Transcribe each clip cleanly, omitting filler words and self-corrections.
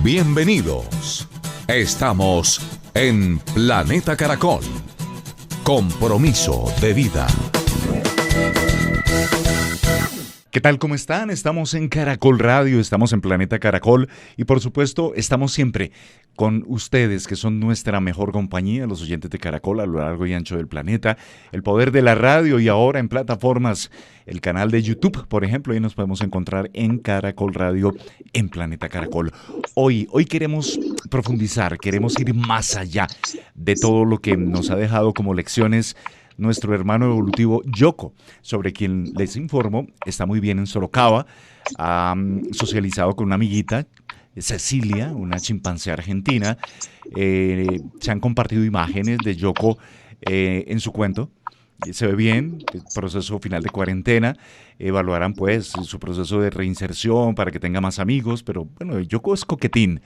Bienvenidos. Estamos en Planeta Caracol. Compromiso de vida. ¿Qué tal? ¿Cómo están? Estamos en Caracol Radio, estamos en Planeta Caracol y por supuesto estamos siempre con ustedes que son nuestra mejor compañía, los oyentes de Caracol a lo largo y ancho del planeta, el poder de la radio y ahora en plataformas, el canal de YouTube, por ejemplo, ahí nos podemos encontrar en Caracol Radio, en Planeta Caracol. Hoy queremos profundizar, queremos ir más allá de todo lo que nos ha dejado como lecciones nuestro hermano evolutivo Yoko, sobre quien les informo, está muy bien en Sorocaba, ha socializado con una amiguita, Cecilia, una chimpancé argentina. Se han compartido imágenes de Yoko en su cuento. Se ve bien, el proceso final de cuarentena, evaluarán pues su proceso de reinserción para que tenga más amigos, pero bueno, Yoko es coquetín.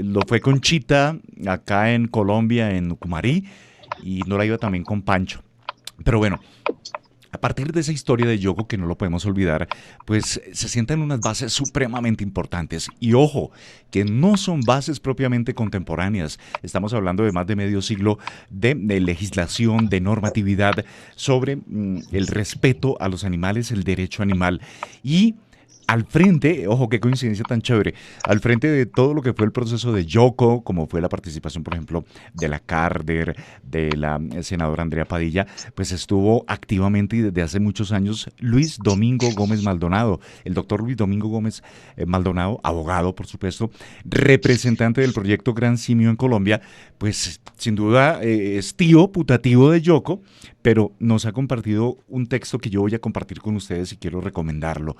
Lo fue con Chita acá en Colombia, en Ucumarí, y no la iba también con Pancho. Pero bueno, a partir de esa historia de Yoko, que no lo podemos olvidar, pues se sientan unas bases supremamente importantes. Y ojo, que no son bases propiamente contemporáneas. Estamos hablando de más de medio siglo de legislación, de normatividad sobre el respeto a los animales, el derecho animal. Y al frente, ojo, qué coincidencia tan chévere, al frente de todo lo que fue el proceso de Yoko, como fue la participación, por ejemplo, de la Carter, de la senadora Andrea Padilla, pues estuvo activamente y desde hace muchos años Luis Domingo Gómez Maldonado, el doctor Luis Domingo Gómez Maldonado, abogado, por supuesto, representante del proyecto Gran Simio en Colombia, pues sin duda es tío putativo de Yoko, pero nos ha compartido un texto que yo voy a compartir con ustedes y quiero recomendarlo.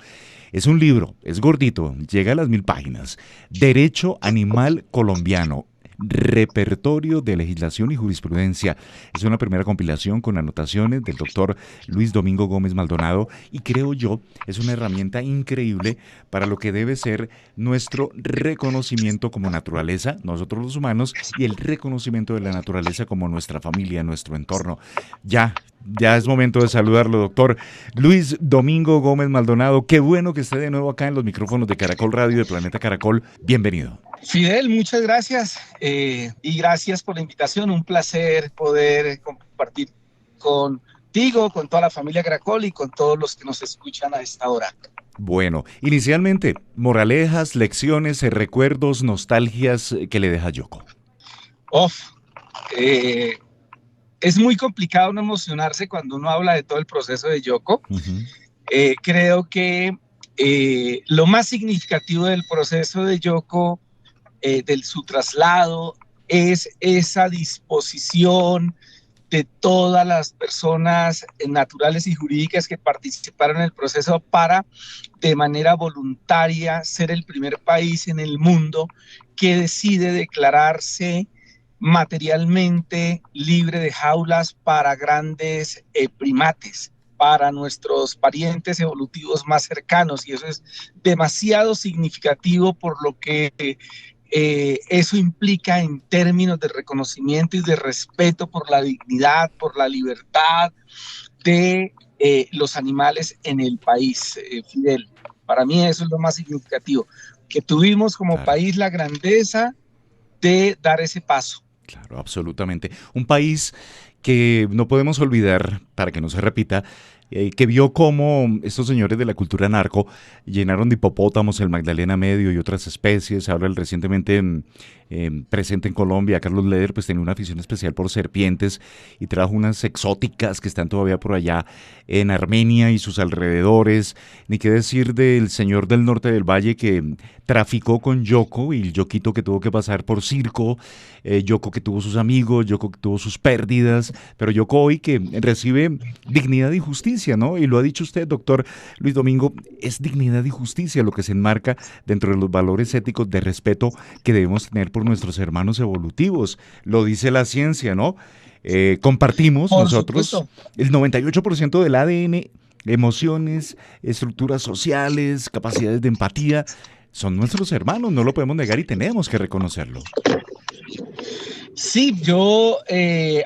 Es un libro, es gordito, llega a las 1000 páginas. Derecho Animal Colombiano, repertorio de legislación y jurisprudencia. Es una primera compilación con anotaciones del doctor Luis Domingo Gómez Maldonado y creo yo es una herramienta increíble para lo que debe ser nuestro reconocimiento como naturaleza, nosotros los humanos, y el reconocimiento de la naturaleza como nuestra familia, nuestro entorno. Ya es momento de saludarlo, doctor Luis Domingo Gómez Maldonado. Qué bueno que esté de nuevo acá en los micrófonos de Caracol Radio, de Planeta Caracol. Bienvenido. Fidel, muchas gracias y gracias por la invitación. Un placer poder compartir contigo, con toda la familia Caracol y con todos los que nos escuchan a esta hora. Bueno, inicialmente, moralejas, lecciones, recuerdos, nostalgias que le deja Yoko. Es muy complicado no emocionarse cuando uno habla de todo el proceso de Yoko. Uh-huh. Creo que lo más significativo del proceso de Yoko, su traslado, es esa disposición de todas las personas naturales y jurídicas que participaron en el proceso para, de manera voluntaria, ser el primer país en el mundo que decide declararse materialmente libre de jaulas para grandes primates, para nuestros parientes evolutivos más cercanos, y eso es demasiado significativo por lo que eso implica en términos de reconocimiento y de respeto por la dignidad, por la libertad de los animales en el país, Fidel. Para mí eso es lo más significativo, que tuvimos como país la grandeza de dar ese paso. Claro, absolutamente. Un país que no podemos olvidar, para que no se repita, que vio cómo estos señores de la cultura narco llenaron de hipopótamos el Magdalena Medio y otras especies. Ahora el recientemente presente en Colombia, Carlos Leder, pues tenía una afición especial por serpientes y trajo unas exóticas que están todavía por allá en Armenia y sus alrededores. Ni qué decir del señor del norte del valle que traficó con Yoko y el Yoquito que tuvo que pasar por circo, Yoko que tuvo sus amigos, Yoko que tuvo sus pérdidas, pero Yoko hoy que recibe dignidad y justicia, ¿no? Y lo ha dicho usted, doctor Luis Domingo, es dignidad y justicia lo que se enmarca dentro de los valores éticos de respeto que debemos tener por nuestros hermanos evolutivos. Lo dice la ciencia, ¿no? Compartimos por nosotros supuesto el 98% del ADN, emociones, estructuras sociales, capacidades de empatía. Son nuestros hermanos, no lo podemos negar y tenemos que reconocerlo. Sí, yo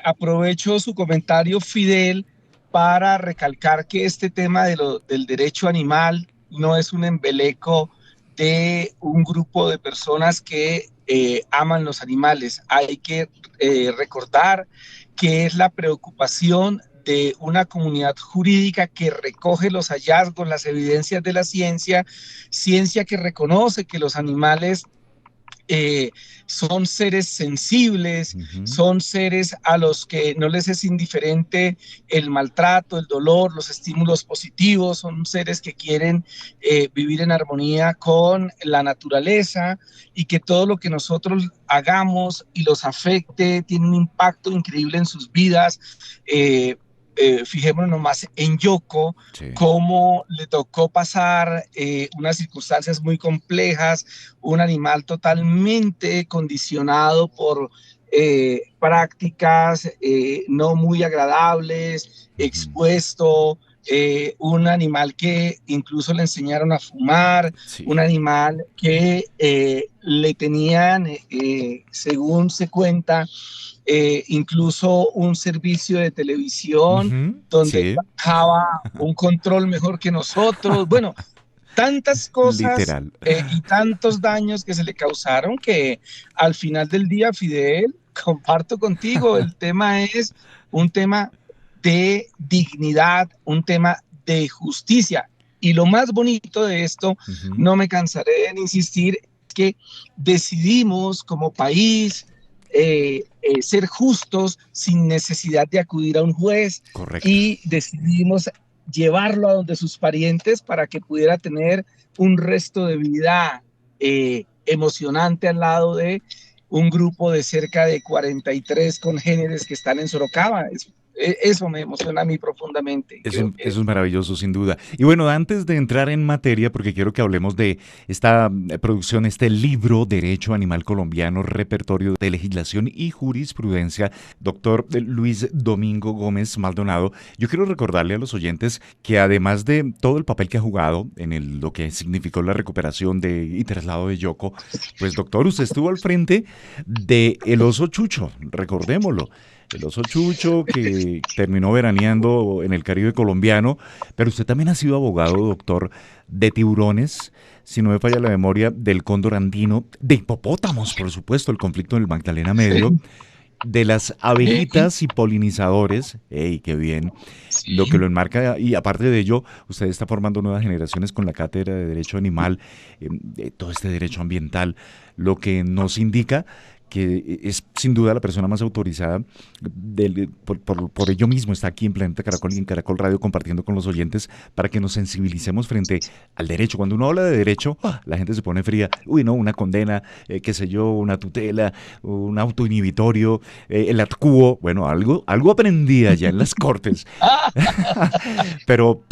aprovecho su comentario, Fidel, para recalcar que este tema del derecho animal no es un embeleco de un grupo de personas que aman los animales. Hay que recordar que es la preocupación de una comunidad jurídica que recoge los hallazgos, las evidencias de la ciencia, ciencia que reconoce que los animales son seres sensibles, son seres a los que no les es indiferente el maltrato, el dolor, los estímulos positivos, son seres que quieren vivir en armonía con la naturaleza y que todo lo que nosotros hagamos y los afecte tiene un impacto increíble en sus vidas. Fijémonos nomás en Yoko, sí, cómo le tocó pasar unas circunstancias muy complejas, un animal totalmente condicionado por prácticas no muy agradables, expuesto, un animal que incluso le enseñaron a fumar, sí, un animal que le tenían, según se cuenta, incluso un servicio de televisión donde sí, trabajaba un control mejor que nosotros. Bueno, tantas cosas y tantos daños que se le causaron que al final del día, Fidel, comparto contigo, el tema es un tema de dignidad, un tema de justicia. Y lo más bonito de esto, no me cansaré en insistir, es que decidimos como país ser justos sin necesidad de acudir a un juez. Correcto. Y decidimos llevarlo a donde sus parientes para que pudiera tener un resto de vida emocionante al lado de un grupo de cerca de 43 congéneres que están en Sorocaba. Eso me emociona a mí profundamente. Eso es maravilloso, sin duda. Y bueno, antes de entrar en materia, porque quiero que hablemos de esta producción, este libro, Derecho Animal Colombiano, Repertorio de Legislación y Jurisprudencia, doctor Luis Domingo Gómez Maldonado, yo quiero recordarle a los oyentes que además de todo el papel que ha jugado en lo que significó la recuperación y traslado de Yoko, pues doctor, usted estuvo al frente de El Oso Chucho, recordémoslo. El oso Chucho, que terminó veraneando en el Caribe colombiano, pero usted también ha sido abogado, doctor, de tiburones, si no me falla la memoria, del cóndor andino, de hipopótamos, por supuesto, el conflicto en el Magdalena Medio, de las abejitas y polinizadores, ¡ey, qué bien! Lo que lo enmarca, y aparte de ello, usted está formando nuevas generaciones con la cátedra de Derecho Animal, todo este derecho ambiental, lo que nos indica que es sin duda la persona más autorizada, por ello mismo está aquí en Planeta Caracol y en Caracol Radio compartiendo con los oyentes para que nos sensibilicemos frente al derecho. Cuando uno habla de derecho, la gente se pone fría, uy no, una condena, qué sé yo, una tutela, un autoinhibitorio, el ad quo, bueno, algo aprendí allá en las cortes, pero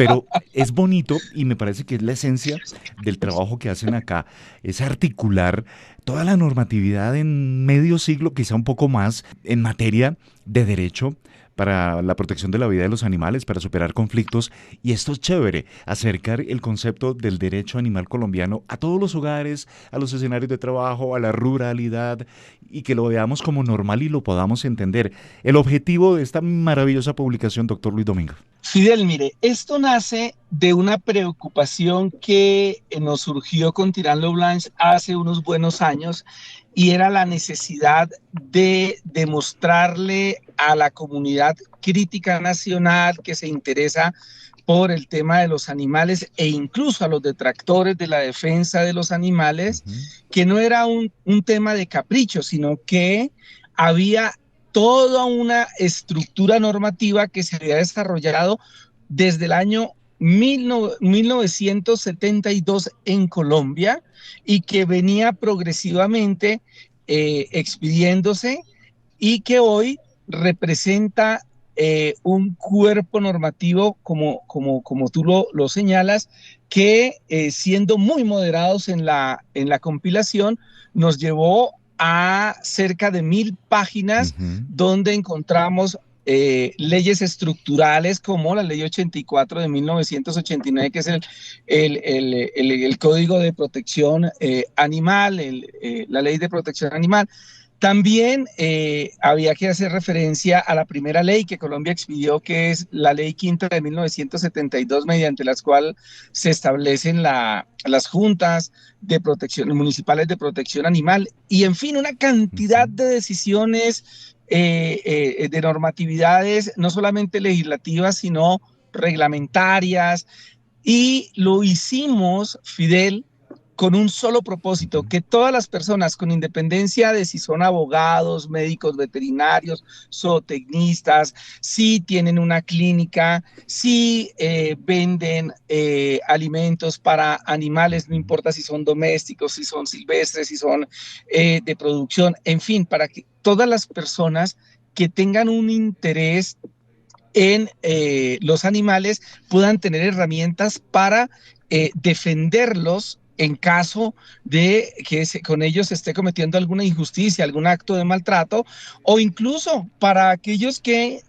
es bonito y me parece que es la esencia del trabajo que hacen acá, es articular toda la normatividad en medio siglo, quizá un poco más, en materia de derecho para la protección de la vida de los animales, para superar conflictos. Y esto es chévere, acercar el concepto del derecho animal colombiano a todos los hogares, a los escenarios de trabajo, a la ruralidad, y que lo veamos como normal y lo podamos entender. El objetivo de esta maravillosa publicación, doctor Luis Domingo. Fidel, mire, esto nace de una preocupación que nos surgió con Tirán Blanche hace unos buenos años y era la necesidad de demostrarle a la comunidad crítica nacional que se interesa por el tema de los animales e incluso a los detractores de la defensa de los animales, que no era un tema de capricho, sino que había toda una estructura normativa que se había desarrollado desde el año 1972 en Colombia y que venía progresivamente expidiéndose y que hoy representa un cuerpo normativo, como tú lo señalas, que siendo muy moderados en la compilación, nos llevó a cerca de 1000 páginas donde encontramos leyes estructurales como la ley 84 de 1989, que es el Código de Protección Animal, la ley de protección animal, También había que hacer referencia a la primera ley que Colombia expidió, que es la Ley Quinta de 1972, mediante la cual se establecen las juntas de protección municipales de protección animal y, en fin, una cantidad Ujú. de decisiones, de normatividades, no solamente legislativas, sino reglamentarias. Y lo hicimos, Fidel, con un solo propósito, Ujú. que todas las personas, con independencia de si son abogados, médicos veterinarios, zootecnistas, si tienen una clínica, si venden alimentos para animales, no Ujú. importa si son domésticos, si son silvestres, si son de producción, en fin, para que todas las personas que tengan un interés en los animales puedan tener herramientas para defenderlos en caso de que con ellos se esté cometiendo alguna injusticia, algún acto de maltrato, o incluso para aquellos que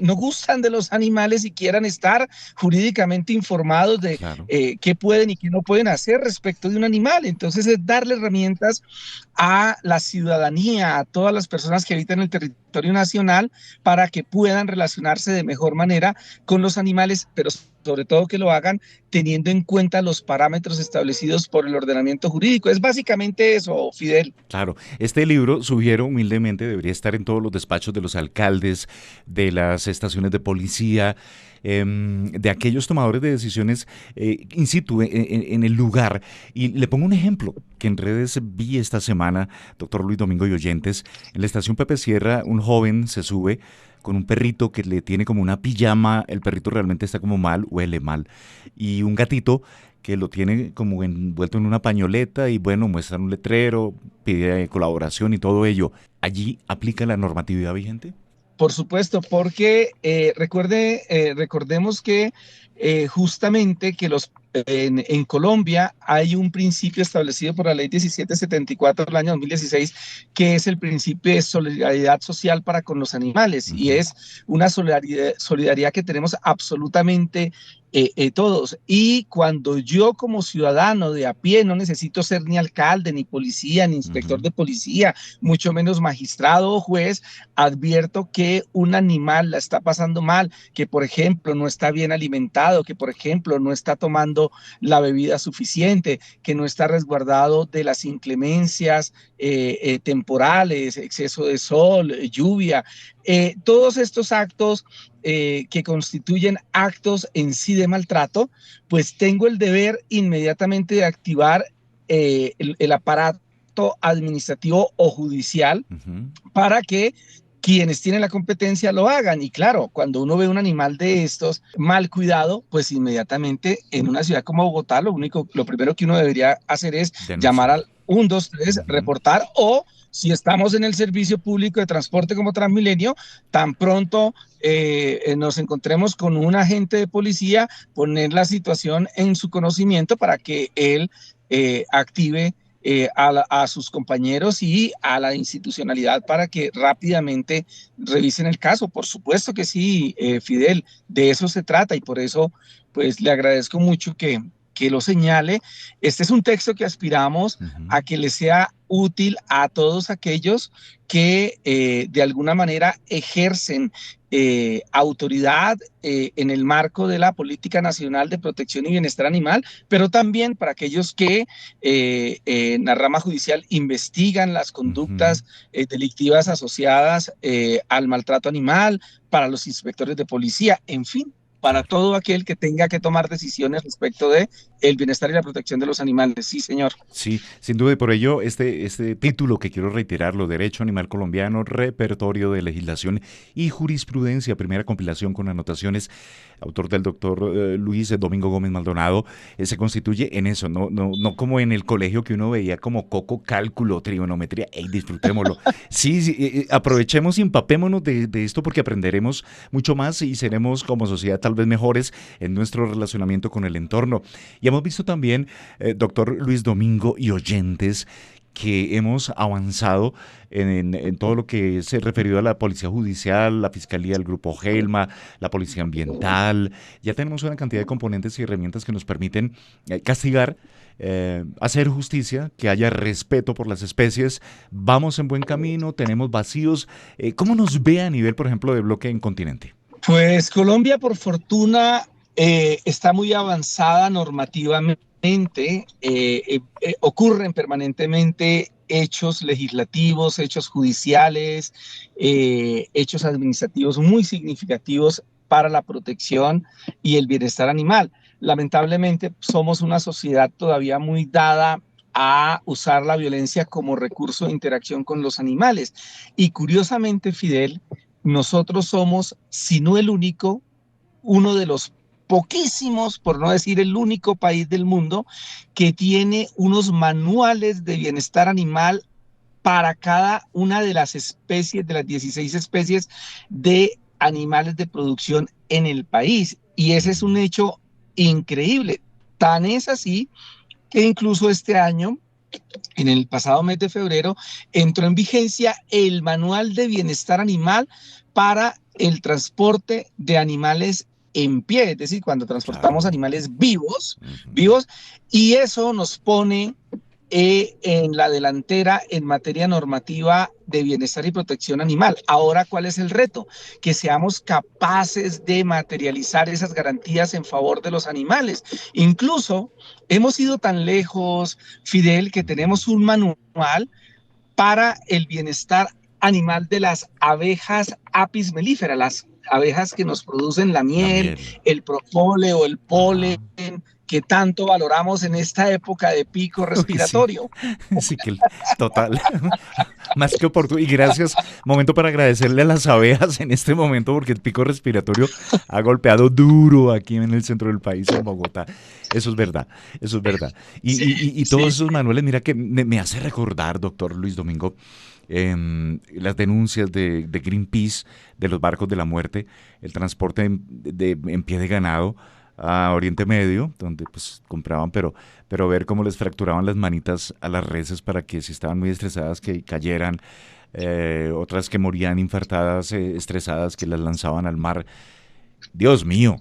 no gustan de los animales y quieran estar jurídicamente informados de Claro. qué pueden y qué no pueden hacer respecto de un animal. Entonces es darle herramientas a la ciudadanía, a todas las personas que habitan el territorio nacional, para que puedan relacionarse de mejor manera con los animales, pero sobre todo que lo hagan teniendo en cuenta los parámetros establecidos por el ordenamiento jurídico. Es básicamente eso, Fidel. Claro, este libro, sugiero humildemente, debería estar en todos los despachos de los alcaldes, de las estaciones de policía, de aquellos tomadores de decisiones in situ, en el lugar. Y le pongo un ejemplo que en redes vi esta semana, doctor Luis Domingo y oyentes. En la estación Pepe Sierra, un joven se sube con un perrito que le tiene como una pijama, el perrito realmente está como mal, huele mal, y un gatito que lo tiene como envuelto en una pañoleta y bueno, muestran un letrero, pide colaboración y todo ello. ¿Allí aplica la normatividad vigente? Por supuesto, porque recordemos que justamente que en Colombia hay un principio establecido por la ley 1774 del año 2016, que es el principio de solidaridad social para con los animales, y Ujú. es una solidaridad que tenemos absolutamente todos. Y cuando yo como ciudadano de a pie no necesito ser ni alcalde, ni policía, ni inspector Ujú. de policía, mucho menos magistrado o juez, advierto que un animal la está pasando mal, que por ejemplo no está bien alimentado, que por ejemplo no está tomando la bebida suficiente, que no está resguardado de las inclemencias temporales, exceso de sol, lluvia, todos estos actos que constituyen actos en sí de maltrato, pues tengo el deber inmediatamente de activar el aparato administrativo o judicial Ujú. para que quienes tienen la competencia lo hagan. Y claro, cuando uno ve un animal de estos mal cuidado, pues inmediatamente en una ciudad como Bogotá, lo primero que uno debería hacer es llamar Denunciar. al 123, Ujú. reportar, o si estamos en el servicio público de transporte como Transmilenio, tan pronto nos encontremos con un agente de policía, poner la situación en su conocimiento para que él active a sus compañeros y a la institucionalidad para que rápidamente revisen el caso. Por supuesto que sí, Fidel, de eso se trata, y por eso pues le agradezco mucho que lo señale. Este es un texto que aspiramos Ujú. a que le sea útil a todos aquellos que de alguna manera ejercen autoridad en el marco de la Política Nacional de Protección y Bienestar Animal, pero también para aquellos que en la rama judicial investigan las Ujú. conductas delictivas asociadas al maltrato animal, para los inspectores de policía, en fin, para Claro. todo aquel que tenga que tomar decisiones respecto de el bienestar y la protección de los animales. Sí, señor. Sí, sin duda, y por ello este título que quiero reiterarlo: Derecho Animal Colombiano, Repertorio de Legislación y Jurisprudencia, primera compilación con anotaciones, autor del doctor Luis Domingo Gómez Maldonado, se constituye en eso, no como en el colegio que uno veía como coco, cálculo, trigonometría. ¡Ey, disfrutémoslo! Sí, sí, aprovechemos y empapémonos de esto, porque aprenderemos mucho más y seremos como sociedad tal vez mejores en nuestro relacionamiento con el entorno. Y hemos visto también, doctor Luis Domingo y oyentes, que hemos avanzado en todo lo que se referido a la Policía Judicial, la Fiscalía, el Grupo Gelma, la Policía Ambiental. Ya tenemos una cantidad de componentes y herramientas que nos permiten castigar, hacer justicia, que haya respeto por las especies. Vamos en buen camino, tenemos vacíos. ¿Cómo nos ve a nivel, por ejemplo, de bloque en continente? Pues Colombia, por fortuna, está muy avanzada normativamente. Ocurren permanentemente hechos legislativos, hechos judiciales, hechos administrativos muy significativos para la protección y el bienestar animal. Lamentablemente, somos una sociedad todavía muy dada a usar la violencia como recurso de interacción con los animales. Y curiosamente, Fidel, nosotros somos, si no el único, uno de los poquísimos, por no decir el único país del mundo, que tiene unos manuales de bienestar animal para cada una de las especies, de las 16 especies de animales de producción en el país. Y ese es un hecho increíble. Tan es así que incluso este año, en el pasado mes de febrero, entró en vigencia el Manual de Bienestar Animal para el transporte de animales en pie, es decir, cuando transportamos Claro. animales vivos, Ujú. vivos, y eso nos pone en la delantera en materia normativa de bienestar y protección animal. Ahora, ¿cuál es el reto? Que seamos capaces de materializar esas garantías en favor de los animales. Incluso hemos ido tan lejos, Fidel, que tenemos un manual para el bienestar animal de las abejas apis mellifera, las abejas que nos producen la La miel, miel. el propóleo, o el polen, Ajá. que tanto valoramos en esta época de pico Uy, sí. respiratorio. Sí que total. Más que oportuno. Y gracias. Momento para agradecerle a las abejas en este momento porque el pico respiratorio ha golpeado duro aquí en el centro del país, en Bogotá. Eso es verdad. Eso es verdad. Sí, Y todos sí, esos manuales, mira que me hace recordar, doctor Luis Domingo, las denuncias de Greenpeace de los barcos de la muerte, el transporte en pie de ganado a Oriente Medio, donde pues compraban, pero ver cómo les fracturaban las manitas a las reses para que si estaban muy estresadas que cayeran, otras que morían infartadas, estresadas, que las lanzaban al mar. Dios mío,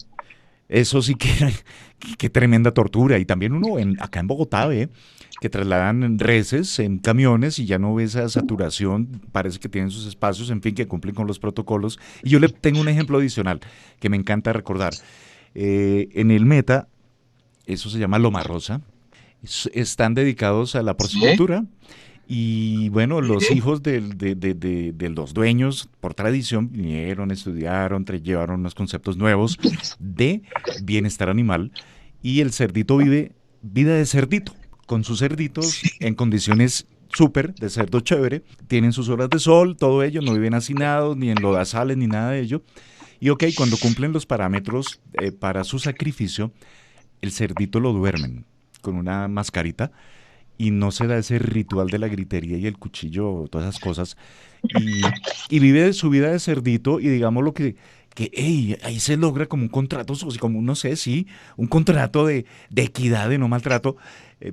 eso sí que era, qué tremenda tortura. Y también uno acá en Bogotá ve que trasladan reses en camiones y ya no ve esa saturación, parece que tienen sus espacios, en fin, que cumplen con los protocolos. Y yo le tengo un ejemplo adicional que me encanta recordar. En el Meta, eso se llama Loma Rosa, están dedicados a la sí, porcicultura y bueno, los sí. hijos de los dueños, por tradición, vinieron, estudiaron, llevaron unos conceptos nuevos de bienestar animal y el cerdito vive vida de cerdito, con sus cerditos en condiciones súper de cerdo chévere, tienen sus horas de sol, todo ello, no viven hacinados, ni en lodazales, ni nada de ello. Y ok, cuando cumplen los parámetros para su sacrificio, el cerdito lo duermen con una mascarita y no se da ese ritual de la gritería y el cuchillo, todas esas cosas. Y vive su vida de cerdito y digamos lo que hey, ahí se logra como un contrato, como no sé, sí, un contrato de equidad, de no maltrato. Eh,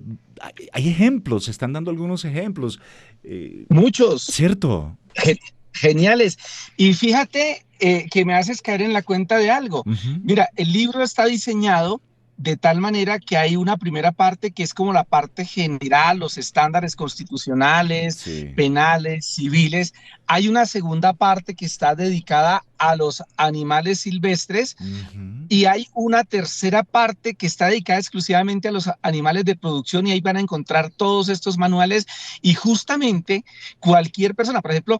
hay ejemplos, se están dando algunos ejemplos. Eh, Muchos. ¿Cierto? Ge- Geniales. Y fíjate que me haces caer en la cuenta de algo. Ujú. Mira, el libro está diseñado de tal manera que hay una primera parte que es como la parte general, los estándares constitucionales, Sí. penales, civiles. Hay una segunda parte que está dedicada a los animales silvestres Ujú. y hay una tercera parte que está dedicada exclusivamente a los animales de producción y ahí van a encontrar todos estos manuales y justamente cualquier persona, por ejemplo,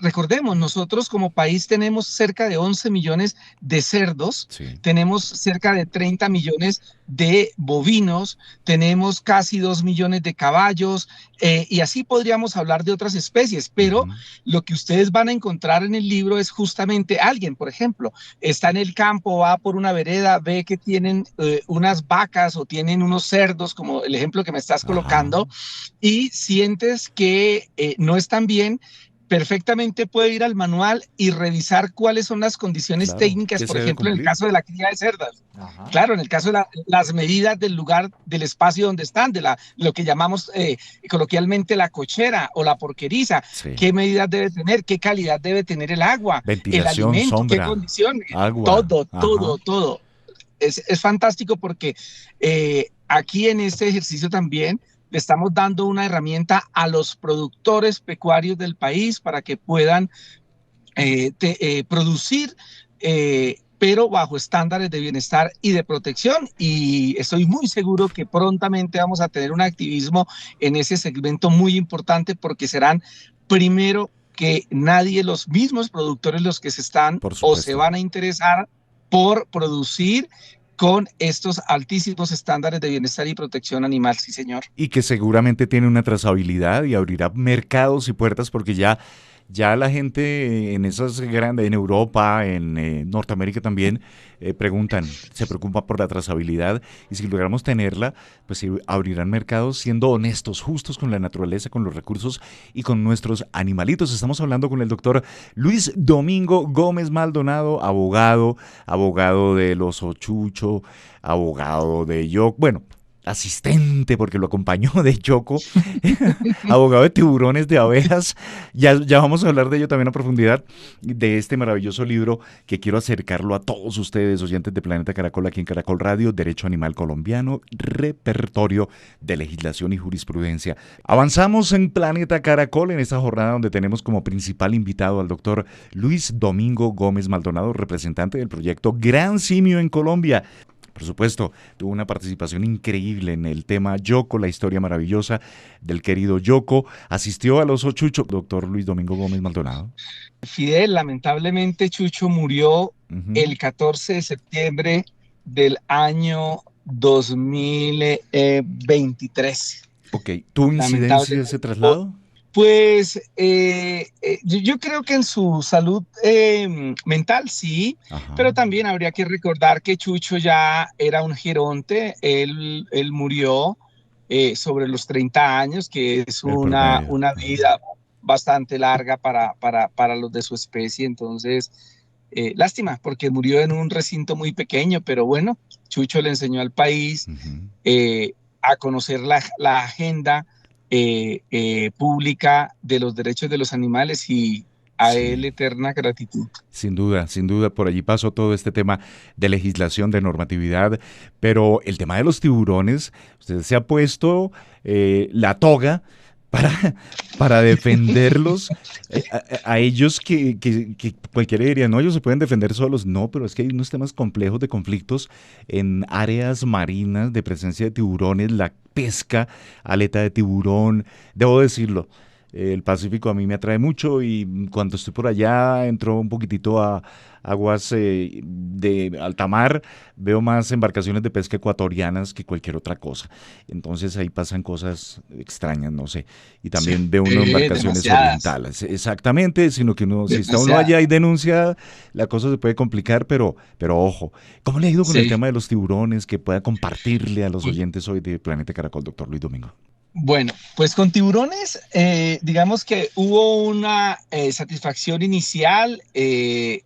recordemos, nosotros como país tenemos cerca de 11 millones de cerdos, Sí. tenemos cerca de 30 millones de bovinos, tenemos casi 2 millones de caballos y así podríamos hablar de otras especies, pero Ujú. lo que ustedes van a encontrar en el libro es justamente alguien, por ejemplo, está en el campo, va por una vereda, ve que tienen unas vacas o tienen unos cerdos, como el ejemplo que me estás Ajá. colocando, y sientes que no están bien, perfectamente puede ir al manual y revisar cuáles son las condiciones Claro, técnicas, ¿qué por se debe ejemplo, en el cumplir? caso de la cría de cerdas. Ajá. Claro, en el caso de las medidas del lugar, del espacio donde están, lo que llamamos coloquialmente la cochera o la porqueriza, Sí. qué medidas debe tener, qué calidad debe tener el agua, el Ventilación, alimento, qué sombra, condiciones, agua. todo, todo, Ajá. todo. Es fantástico porque aquí en este ejercicio también le estamos dando una herramienta a los productores pecuarios del país para que puedan producir, pero bajo estándares de bienestar y de protección. Y estoy muy seguro que prontamente vamos a tener un activismo en ese segmento muy importante porque serán primero que nadie, los mismos productores los que se están Por o se supuesto. van a interesar por producir con estos altísimos estándares de bienestar y protección animal, sí señor. Y que seguramente tiene una trazabilidad y abrirá mercados y puertas porque ya la gente en esas grandes, en Europa, en Norteamérica también, se preocupan por la trazabilidad y si logramos tenerla, pues sí, abrirán mercados siendo honestos, justos con la naturaleza, con los recursos y con nuestros animalitos. Estamos hablando con el doctor Luis Domingo Gómez Maldonado, abogado de los Ochucho, abogado de Yo, bueno, asistente, porque lo acompañó de Choco, abogado de tiburones, de abejas. Ya vamos a hablar de ello también a profundidad, de este maravilloso libro que quiero acercarlo a todos ustedes, oyentes de Planeta Caracol, aquí en Caracol Radio, Derecho Animal Colombiano, repertorio de legislación y jurisprudencia. Avanzamos en Planeta Caracol en esta jornada donde tenemos como principal invitado al doctor Luis Domingo Gómez Maldonado, representante del proyecto Gran Simio en Colombia. Por supuesto, tuvo una participación increíble en el tema Yoko, la historia maravillosa del querido Yoko. Asistió a los Ochucho, doctor Luis Domingo Gómez Maldonado. Fidel, lamentablemente Chucho murió Ujú. el 14 de septiembre del año 2023. Ok, ¿tuvo incidencia Lamentablemente. ese traslado? Pues yo creo que en su salud mental sí, Ajá, pero también habría que recordar que Chucho ya era un geronte, él murió sobre los 30 años, que es el promedio. una Ajá. vida bastante larga para los de su especie, entonces lástima, porque murió en un recinto muy pequeño, pero bueno, Chucho le enseñó al país Ujú. eh, a conocer la agenda pública de los derechos de los animales y a él Sí. eterna gratitud. Sin duda, por allí pasó todo este tema de legislación, de normatividad, pero el tema de los tiburones, usted se ha puesto la toga para, para defenderlos a ellos que cualquiera diría, no, ellos se pueden defender solos. No, pero es que hay unos temas complejos de conflictos en áreas marinas, de presencia de tiburones, la pesca, aleta de tiburón, debo decirlo. El Pacífico a mí me atrae mucho y cuando estoy por allá entro un poquitito a aguas de alta mar, veo más embarcaciones de pesca ecuatorianas que cualquier otra cosa. Entonces ahí pasan cosas extrañas, no sé. Y Sí, también veo uno embarcaciones demasiadas, orientales. Exactamente, sino que uno, si está uno demasiadas. allá y denuncia, la cosa se puede complicar, pero ojo. ¿Cómo le ha ido con el Sí. tema de los tiburones que pueda compartirle a los oyentes hoy de Planeta Caracol, doctor Luis Domingo? Bueno, pues con tiburones, digamos que hubo una satisfacción inicial.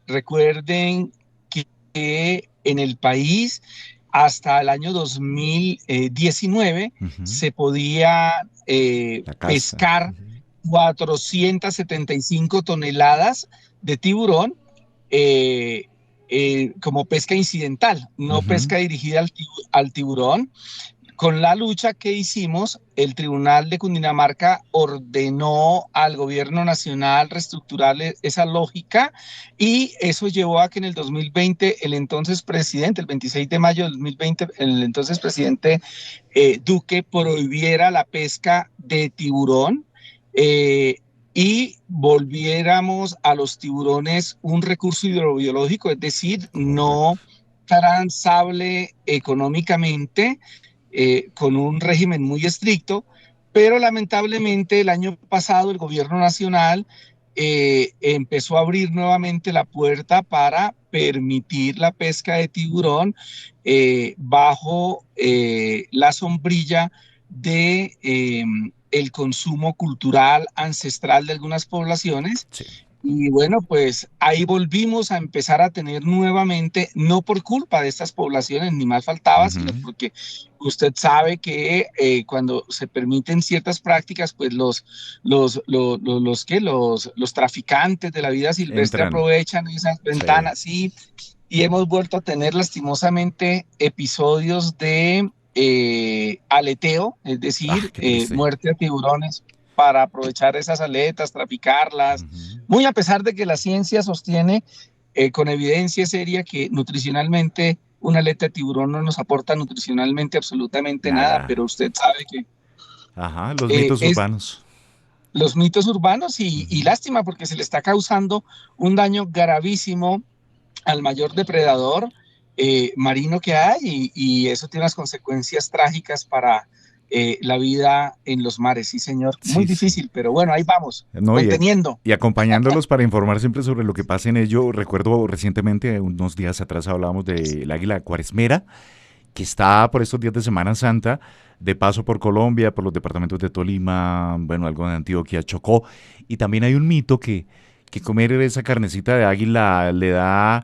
Recuerden que en el país hasta el año 2019 Ujú. se podía La casa. pescar 475 toneladas de tiburón eh, como pesca incidental, no Ujú. pesca dirigida al tiburón. Con la lucha que hicimos, el Tribunal de Cundinamarca ordenó al gobierno nacional reestructurar esa lógica y eso llevó a que en el 2020 el entonces presidente, el 26 de mayo del 2020, el entonces presidente Duque prohibiera la pesca de tiburón eh, y volviéramos a los tiburones un recurso hidrobiológico, es decir, no Correcto. transable económicamente con un régimen muy estricto, pero lamentablemente el año pasado el gobierno nacional empezó a abrir nuevamente la puerta para permitir la pesca de tiburón bajo la sombrilla de el consumo cultural ancestral de algunas poblaciones. Sí. Y bueno, pues ahí volvimos a empezar a tener nuevamente, no por culpa de estas poblaciones, ni más faltaba, sino Ujú. porque usted sabe que cuando se permiten ciertas prácticas, pues los traficantes de la vida silvestre Entran. aprovechan esas Sí. ventanas, sí, y hemos vuelto a tener lastimosamente episodios de aleteo, es Ah, decir, qué triste. muerte a tiburones para aprovechar esas aletas, traficarlas, Ujú. muy a pesar de que la ciencia sostiene con evidencia seria que nutricionalmente una aleta de tiburón no nos aporta nutricionalmente absolutamente nada, Nada. pero usted sabe que Ajá, los mitos es urbanos. los mitos urbanos y Ujú. lástima porque se le está causando un daño gravísimo al mayor depredador marino que hay y eso tiene unas consecuencias trágicas para la vida en los mares, sí señor, muy Sí, sí. difícil, pero bueno, ahí vamos, No, conteniendo. y acompañándolos para informar siempre sobre lo que pasa en ello. Recuerdo recientemente, unos días atrás, hablábamos del águila cuaresmera, que está por estos días de Semana Santa, de paso por Colombia, por los departamentos de Tolima, bueno, algo de Antioquia, Chocó. Y también hay un mito que comer esa carnecita de águila le da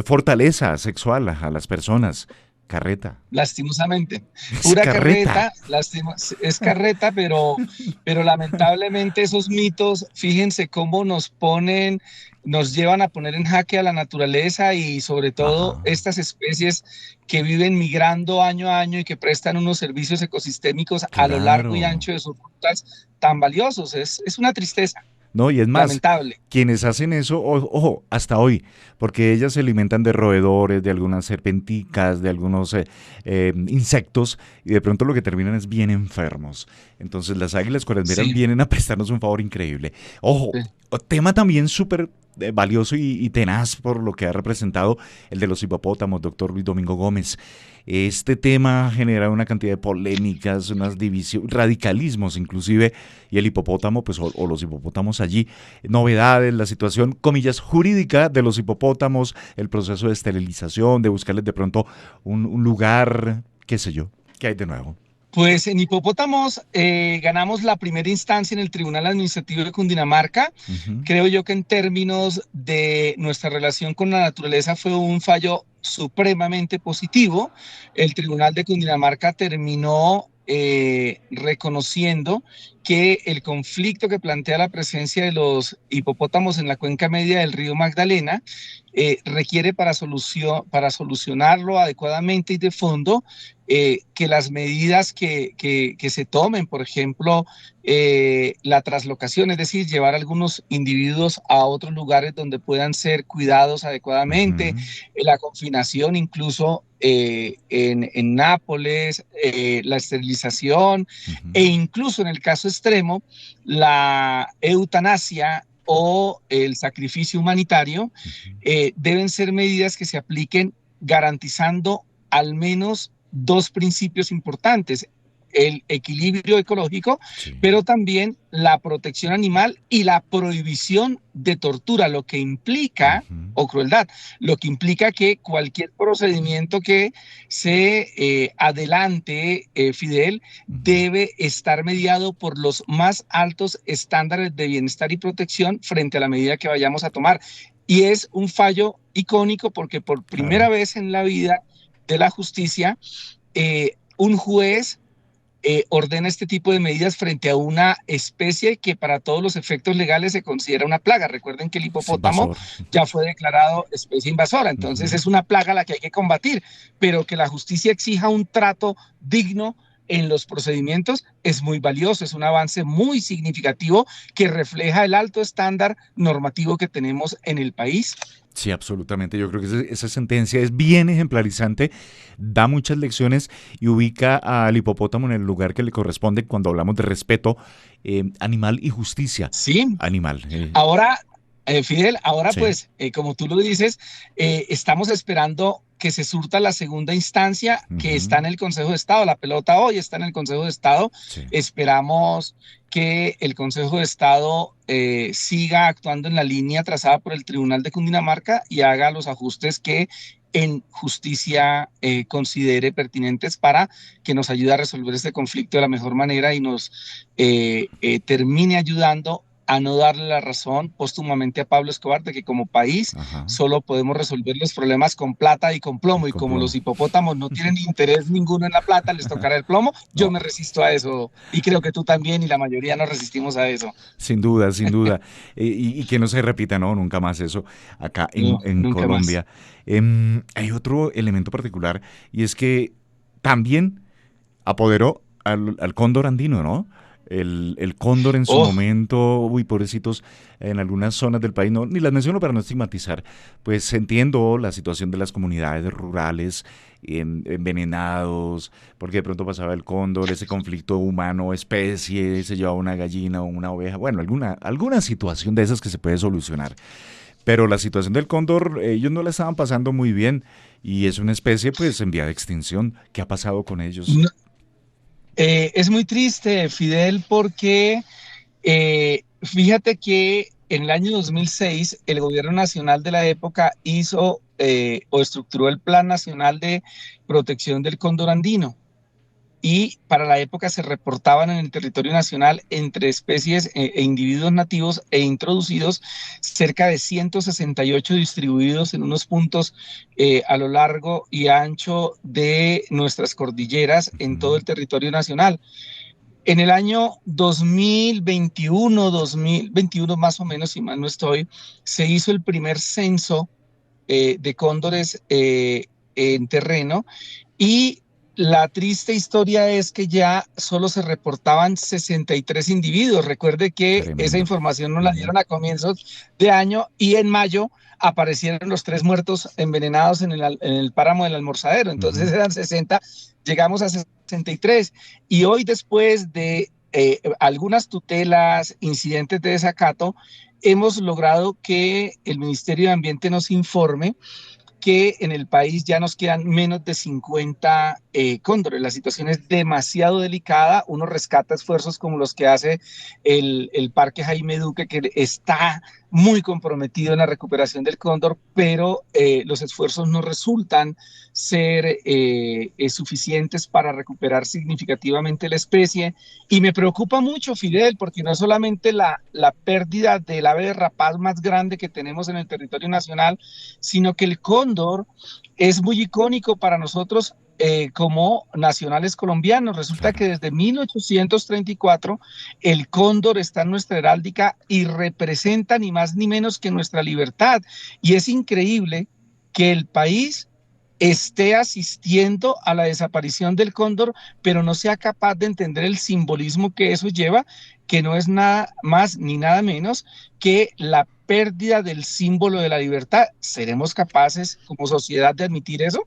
fortaleza sexual a las personas. Carreta. Lastimosamente, Es pura carreta. carreta, es carreta, pero lamentablemente esos mitos, fíjense cómo nos ponen, nos llevan a poner en jaque a la naturaleza y sobre todo Ajá. estas especies que viven migrando año a año y que prestan unos servicios ecosistémicos a lo largo y Claro. ancho de sus rutas tan valiosos. Es una tristeza, No, y es más, lamentable. quienes hacen eso, ojo, hasta hoy, porque ellas se alimentan de roedores, de algunas serpenticas, de algunos insectos, y de pronto lo que terminan es bien enfermos. Entonces las águilas cuaresmeras Sí, vienen a prestarnos un favor increíble. Ojo, sí. tema también súper valioso y tenaz por lo que ha representado el de los hipopótamos, doctor Luis Domingo Gómez. Este tema genera una cantidad de polémicas, unas divisiones, radicalismos inclusive, y el hipopótamo, pues, o los hipopótamos allí, novedades, la situación, comillas, jurídica de los hipopótamos, el proceso de esterilización, de buscarles de pronto un lugar, qué sé yo, ¿qué hay de nuevo? Pues en hipopótamos ganamos la primera instancia en el Tribunal Administrativo de Cundinamarca. Ujú. Creo yo que en términos de nuestra relación con la naturaleza fue un fallo supremamente positivo. El Tribunal de Cundinamarca terminó reconociendo que el conflicto que plantea la presencia de los hipopótamos en la cuenca media del río Magdalena requiere para solucionarlo adecuadamente y de fondo que las medidas que se tomen, por ejemplo, la traslocación, es decir, llevar algunos individuos a otros lugares donde puedan ser cuidados adecuadamente, Ujú. la confinación incluso en Nápoles, la esterilización Ujú. e incluso en el caso extremo, la eutanasia o el sacrificio humanitario, Ujú. deben ser medidas que se apliquen garantizando al menos dos principios importantes: el equilibrio ecológico, Sí. pero también la protección animal y la prohibición de tortura, lo que implica, Ujú. o crueldad, lo que implica que cualquier procedimiento que se adelante, Fidel, Ujú. debe estar mediado por los más altos estándares de bienestar y protección frente a la medida que vayamos a tomar. Y es un fallo icónico porque por primera Claro. vez en la vida de la justicia, un juez ordena este tipo de medidas frente a una especie que para todos los efectos legales se considera una plaga. Recuerden que el Es hipopótamo invasor. ya fue declarado especie invasora, entonces Ujú. es una plaga a la que hay que combatir, pero que la justicia exija un trato digno en los procedimientos es muy valioso, es un avance muy significativo que refleja el alto estándar normativo que tenemos en el país. Sí, absolutamente. Yo creo que esa sentencia es bien ejemplarizante, da muchas lecciones y ubica al hipopótamo en el lugar que le corresponde cuando hablamos de respeto animal y justicia Sí, animal. ahora, Fidel, ahora Sí. pues, como tú lo dices, estamos esperando que se surta la segunda instancia que Ujú. está en el Consejo de Estado. La pelota hoy está en el Consejo de Estado. Sí. Esperamos que el Consejo de Estado siga actuando en la línea trazada por el Tribunal de Cundinamarca y haga los ajustes que en justicia considere pertinentes para que nos ayude a resolver este conflicto de la mejor manera y nos termine ayudando a no darle la razón póstumamente a Pablo Escobar de que como país Ajá. solo podemos resolver los problemas con plata y con Y plomo, y con como los plomo. hipopótamos no tienen interés ninguno en la plata, les tocará el plomo. Yo No, me resisto a eso y creo que tú también y la mayoría nos resistimos a eso. sin duda, sin duda. Y que no se repita, no, nunca más eso acá No, en nunca más. Colombia. Hay otro elemento particular y es que también apoderó al cóndor andino, ¿no? El cóndor en su Oh, momento, uy, pobrecitos, en algunas zonas del país, no, ni las menciono para no estigmatizar, pues entiendo la situación de las comunidades rurales envenenados, porque de pronto pasaba el cóndor, ese conflicto humano-especie, se llevaba una gallina o una oveja, bueno, alguna situación de esas que se puede solucionar. Pero la situación del cóndor, ellos no la estaban pasando muy bien y es una especie pues en vía de extinción. ¿Qué ha pasado con ellos? no, es muy triste, Fidel, porque fíjate que en el año 2006 el gobierno nacional de la época hizo o estructuró el Plan Nacional de Protección del Cóndor Andino. Y para la época se reportaban en el territorio nacional entre especies e individuos nativos e introducidos cerca de 168 distribuidos en unos puntos a lo largo y ancho de nuestras cordilleras en todo Ujú. el territorio nacional. En el año 2021 más o menos, si mal no estoy, se hizo el primer censo de cóndores en terreno y la triste historia es que ya solo se reportaban 63 individuos. Recuerde que esa Tremendo. información nos la Ujú. dieron a comienzos de año y en mayo aparecieron los 3 muertos envenenados en el páramo del Almorzadero. Entonces Ujú. eran 60, llegamos a 63. Y hoy después de algunas tutelas, incidentes de desacato, hemos logrado que el Ministerio de Ambiente nos informe que en el país ya nos quedan menos de 50 cóndores. La situación es demasiado delicada. Uno rescata esfuerzos como los que hace el Parque Jaime Duque, que está muy comprometido en la recuperación del cóndor, pero los esfuerzos no resultan ser suficientes para recuperar significativamente la especie. Y me preocupa mucho, Fidel, porque no es solamente la pérdida del ave rapaz más grande que tenemos en el territorio nacional, sino que el cóndor es muy icónico para nosotros como nacionales colombianos. Resulta Claro. que desde 1834 el cóndor está en nuestra heráldica y representa ni más ni menos que nuestra libertad. Y es increíble que el país esté asistiendo a la desaparición del cóndor, pero no sea capaz de entender el simbolismo que eso lleva, que no es nada más ni nada menos que la pérdida del símbolo de la libertad. ¿Seremos capaces como sociedad de admitir eso?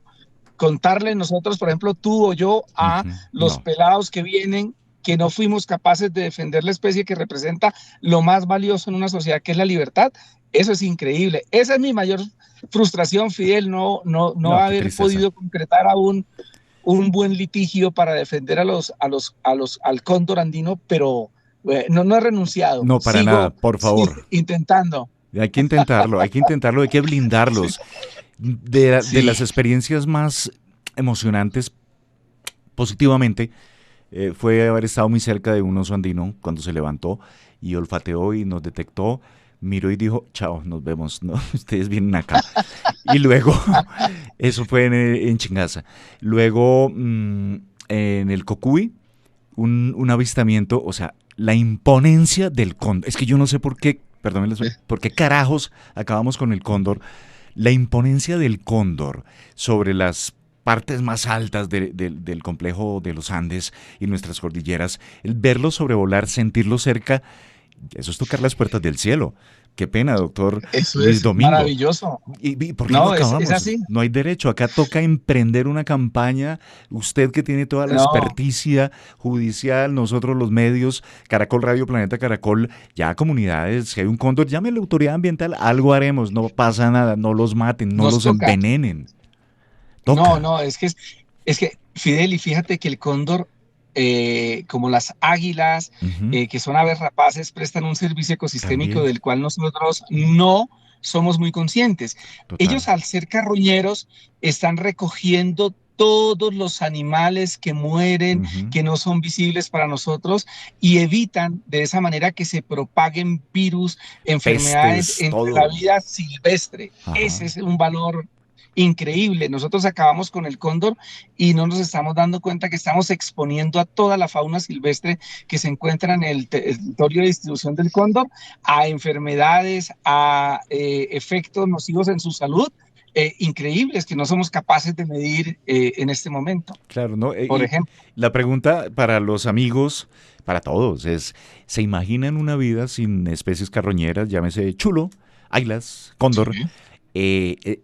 Contarle nosotros, por ejemplo, tú o yo, a Ujú. los No, pelados que vienen que no fuimos capaces de defender la especie que representa lo más valioso en una sociedad, que es la libertad. Eso es increíble. Esa es mi mayor frustración, Fidel, no no, qué haber tristeza. podido concretar aún un buen litigio para defender al cóndor andino, pero no he renunciado. No, para nada, Sigo, por sigo favor. intentando. Hay que blindarlos. De las Sí, experiencias más emocionantes, positivamente, fue haber estado muy cerca de un oso andino cuando se levantó y olfateó y nos detectó, miró y dijo, chao, nos vemos, ¿no? Ustedes vienen acá. Y luego, eso fue en Chingaza. Luego, en el Cocuy, un avistamiento, o sea, la imponencia del cóndor. Es que yo no sé por qué, perdón, por qué carajos acabamos con el cóndor. La imponencia del cóndor sobre las partes más altas del complejo de los Andes y nuestras cordilleras, el verlo sobrevolar, sentirlo cerca, eso es tocar las puertas del cielo. Qué pena, doctor eso Luis es Domingo. maravilloso. ¿Y por qué lo No, es acabamos? así. No hay derecho. Acá toca emprender una campaña. Usted que tiene toda la No, experticia judicial, nosotros los medios, Caracol Radio, Planeta Caracol, ya comunidades, si hay un cóndor, llame a la autoridad ambiental, algo haremos, no pasa nada, no los maten, no nos los toca. envenenen. No, Toca. no, es que, Fidel, y fíjate que el cóndor, como las águilas, Ujú. que son aves rapaces, prestan un servicio ecosistémico También. del cual nosotros no somos muy conscientes. Total. Ellos, al ser carroñeros, están recogiendo todos los animales que mueren, Ujú. que no son visibles para nosotros, y evitan de esa manera que se propaguen virus, enfermedades Pestes, entre la todo. vida silvestre. Ese Ajá. es un valor increíble. Nosotros acabamos con el cóndor y no nos estamos dando cuenta que estamos exponiendo a toda la fauna silvestre que se encuentra en el territorio de distribución del cóndor a enfermedades, a efectos nocivos en su salud, increíbles que no somos capaces de medir en este momento. Claro, ¿no? Por Y ejemplo, la pregunta para los amigos, para todos, es, ¿se imaginan una vida sin especies carroñeras, llámese chulo, águilas, cóndor? sí.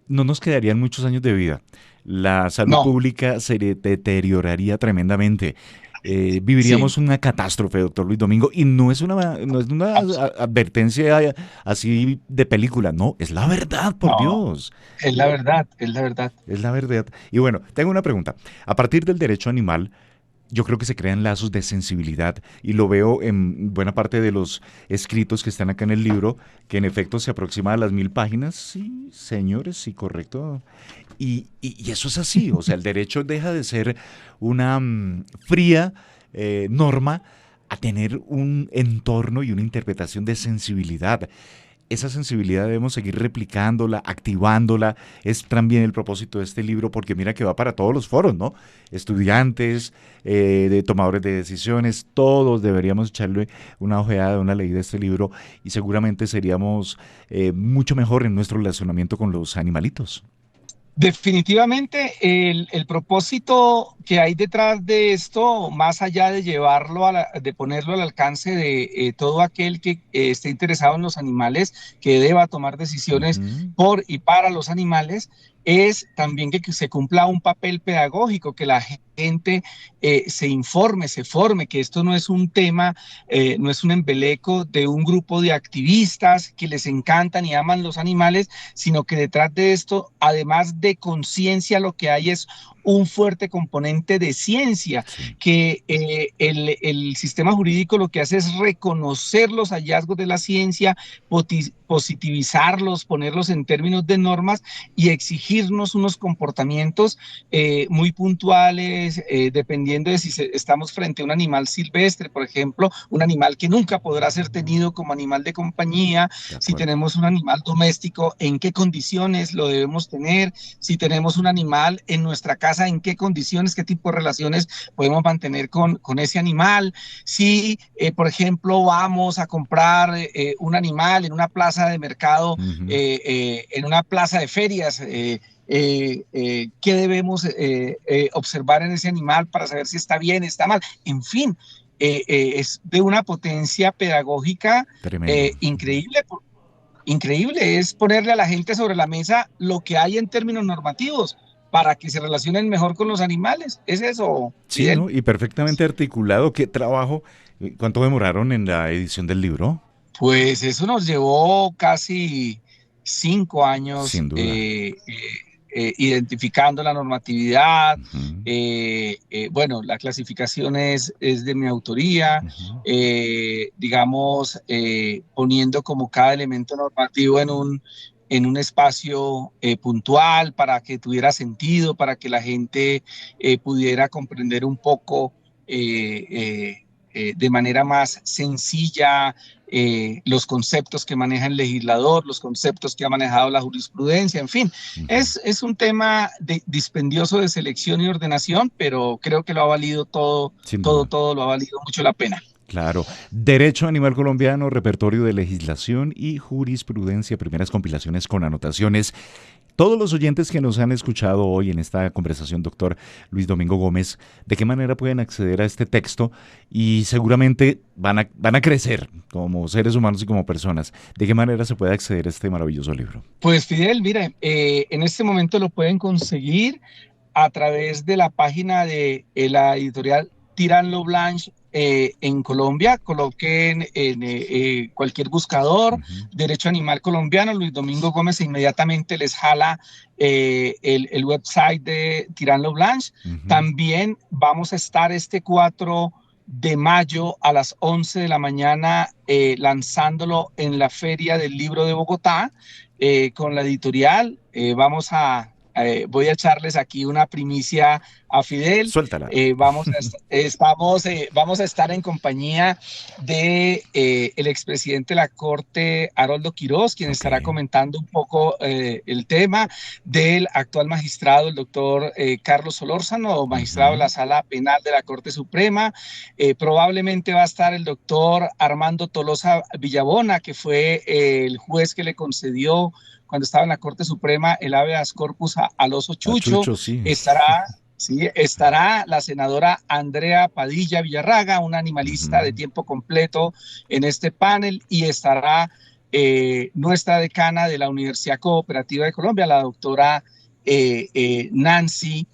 No nos quedarían muchos años de vida. La salud No, pública se deterioraría tremendamente. sí, Viviríamos una catástrofe, doctor Luis Domingo, y no es una advertencia así de película, no, es la verdad, por no, Dios. es la verdad, es la verdad. Es la verdad. Y bueno, tengo una pregunta. A partir del derecho animal, yo creo que se crean lazos de sensibilidad y lo veo en buena parte de los escritos que están acá en el libro, que en efecto se aproxima a las 1000 páginas. Sí, señores, sí, correcto. Y eso es así, o sea, el derecho deja de ser una fría norma a tener un entorno y una interpretación de sensibilidad. Esa sensibilidad debemos seguir replicándola, activándola. Es también el propósito de este libro, porque mira que va para todos los foros, ¿no? Estudiantes, de tomadores de decisiones, todos deberíamos echarle una ojeada, una leída a este libro y seguramente seríamos mucho mejor en nuestro relacionamiento con los animalitos. Definitivamente, el propósito que hay detrás de esto, más allá de llevarlo de ponerlo al alcance de todo aquel que esté interesado en los animales, que deba tomar decisiones Ujú. por y para los animales, es también que se cumpla un papel pedagógico, que la gente se informe, se forme, que esto no es un tema, no es un embeleco de un grupo de activistas que les encantan y aman los animales, sino que detrás de esto, además de conciencia, lo que hay es un fuerte componente de ciencia, Sí. que el sistema jurídico lo que hace es reconocer los hallazgos de la ciencia, positivizarlos, ponerlos en términos de normas y exigirnos unos comportamientos muy puntuales, dependiendo de si estamos frente a un animal silvestre, por ejemplo, un animal que nunca podrá ser tenido como animal de compañía. De Si acuerdo. tenemos un animal doméstico, en qué condiciones lo debemos tener, si tenemos un animal en nuestra casa, en qué condiciones, qué tipo de relaciones podemos mantener con ese animal, si, por ejemplo, vamos a comprar un animal en una plaza de mercado, Ujú. en una plaza de ferias, qué debemos observar en ese animal para saber si está bien, está mal, en fin, es de una potencia pedagógica Tremendo. increíble, increíble, es ponerle a la gente sobre la mesa lo que hay en términos normativos para que se relacionen mejor con los animales. ¿Es eso, Sí, Fidel? ¿no? Y perfectamente articulado. ¿Qué trabajo? ¿Cuánto demoraron en la edición del libro? Pues eso nos llevó casi 5 años Sin duda. identificando la normatividad. Ujú. Bueno, la clasificación es de mi autoría, Ujú. digamos, poniendo como cada elemento normativo en un espacio puntual para que tuviera sentido, para que la gente pudiera comprender un poco de manera más sencilla los conceptos que maneja el legislador, los conceptos que ha manejado la jurisprudencia, en fin, Ujú. es un tema dispendioso de selección y ordenación, pero creo que lo ha valido todo, Sin todo, duda. todo lo ha valido mucho la pena. Claro. Derecho Animal Colombiano, repertorio de legislación y jurisprudencia, primeras compilaciones con anotaciones. Todos los oyentes que nos han escuchado hoy en esta conversación, doctor Luis Domingo Gómez, ¿de qué manera pueden acceder a este texto? Y seguramente van a crecer como seres humanos y como personas. ¿De qué manera se puede acceder a este maravilloso libro? Pues Fidel, mire, en este momento lo pueden conseguir a través de la página de la editorial Tirán Lo Blanche en Colombia. Coloquen en cualquier buscador Ujú. Derecho Animal Colombiano, Luis Domingo Gómez, e inmediatamente les jala el website de Tirán Lo Blanche. Ujú. También vamos a estar este 4 de mayo a las 11 de la mañana lanzándolo en la Feria del Libro de Bogotá. con la editorial. Voy a echarles aquí una primicia a Fidel. Suéltala. Vamos a estar en compañía de el expresidente de la Corte, Haroldo Quiroz, quien estará comentando un poco el tema, del actual magistrado, el doctor Carlos Solórzano, magistrado de la Sala Penal de la Corte Suprema. Probablemente va a estar el doctor Armando Tolosa Villabona, que fue el juez que le concedió cuando estaba en la Corte Suprema el habeas corpus al oso Chucho. Sí. Estará la senadora Andrea Padilla Villarraga, una animalista de tiempo completo en este panel, y estará nuestra decana de la Universidad Cooperativa de Colombia, la doctora Nancy,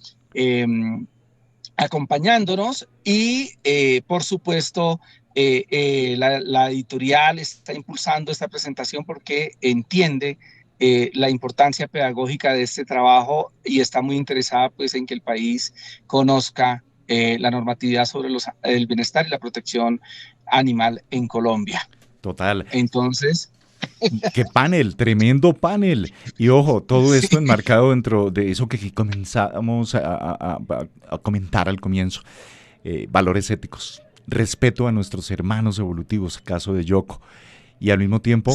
acompañándonos, y por supuesto la editorial está impulsando esta presentación porque entiende la importancia pedagógica de este trabajo y está muy interesada pues en que el país conozca la normatividad sobre el bienestar y la protección animal en Colombia. Total. Entonces... ¡Qué panel! ¡Tremendo panel! Y ojo, todo esto enmarcado dentro de eso que comenzamos a comentar al comienzo. Valores éticos, respeto a nuestros hermanos evolutivos, caso de Yoko, y al mismo tiempo...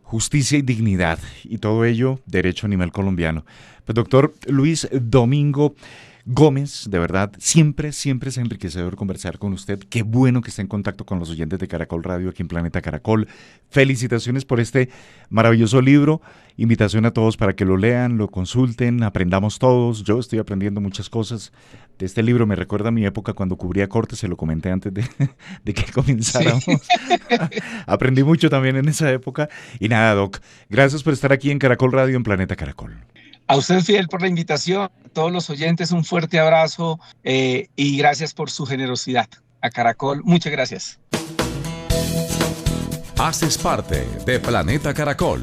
justicia y dignidad, y todo ello, derecho animal colombiano. Pues doctor Luis Domingo Gómez, de verdad, siempre es enriquecedor conversar con usted. Qué bueno que esté en contacto con los oyentes de Caracol Radio aquí en Planeta Caracol. Felicitaciones por este maravilloso libro. Invitación a todos para que lo lean, lo consulten, aprendamos todos. Yo estoy aprendiendo muchas cosas de este libro. Me recuerda a mi época cuando cubría cortes, se lo comenté antes de que comenzáramos. Sí. Aprendí mucho también en esa época. Y nada, Doc, gracias por estar aquí en Caracol Radio en Planeta Caracol. A usted, Fidel, por la invitación. A todos los oyentes, un fuerte abrazo y gracias por su generosidad. A Caracol, muchas gracias. Haces parte de Planeta Caracol.